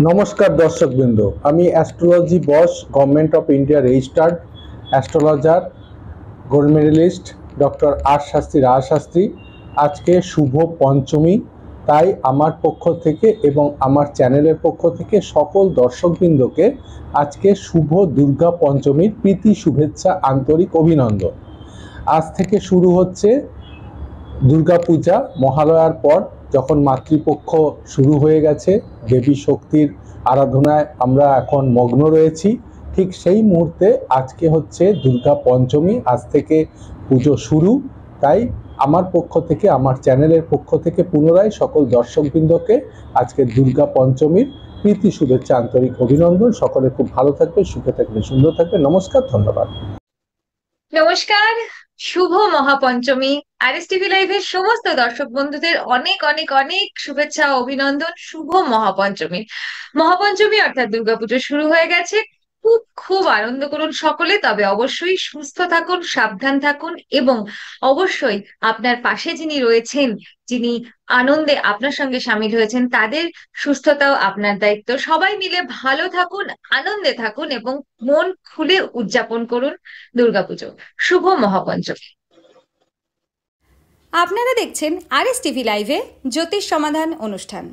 নমস্কার দর্শকবৃন্দ, আমি astrology boss government of India registered astrologer gold medalist doctor R Shastri Shastri. আজকে শুভ পঞ্চমী, তাই আমার পক্ষ থেকে এবং আমার চ্যানেলের পক্ষ থেকে সকল দর্শকবৃন্দকে আজকে শুভ দুর্গা পঞ্চমীর প্রীতি শুভেচ্ছা, আন্তরিক অভিনন্দন। আজ থেকে শুরু হচ্ছে দুর্গাপূজা। মহালয়ার পর যখন মাতৃপক্ষ শুরু হয়ে গেছে, দেবী শক্তির আরাধনায় আমরা এখন মগ্ন রয়েছি, ঠিক সেই মুহূর্তে আজকে হচ্ছে দুর্গা পঞ্চমী। আজ থেকে পুজো শুরু, তাই আমার পক্ষ থেকে, আমার চ্যানেলের পক্ষ থেকে পুনরায় সকল দর্শকবৃন্দকে আজকে দুর্গা পঞ্চমীর প্রীতি শুভেচ্ছা, আন্তরিক অভিনন্দন। সকলে খুব ভালো থাকবে, সুখে থাকবে, সুন্দর থাকবে। নমস্কার, ধন্যবাদ। নমস্কার। শুভ মহাপঞ্চমী। আরএস টিভি লাইভের সমস্ত দর্শক বন্ধুদের অনেক অনেক অনেক শুভেচ্ছা ও অভিনন্দন। শুভ মহাপঞ্চমী। মহাপঞ্চমী অর্থাৎ দুর্গাপুজো শুরু হয়ে গেছে। খুব খুব আনন্দ করুন সকলে, তবে অবশ্যই সুস্থ থাকুন, সাবধান থাকুন এবং অবশ্যই আপনার পাশে যিনি রয়েছেন, যিনি আনন্দে আপনার সঙ্গে সামিল হয়েছেন, তাদের সুস্থতাও আপনার দায়িত্ব। সবাই মিলে ভালো থাকুন, আনন্দে থাকুন এবং মন খুলে উদযাপন করুন দুর্গাপুজো। শুভ মহাপঞ্চমী। আপনারা দেখছেন আরএস টিভি লাইভে জ্যোতিষ সমাধান অনুষ্ঠান।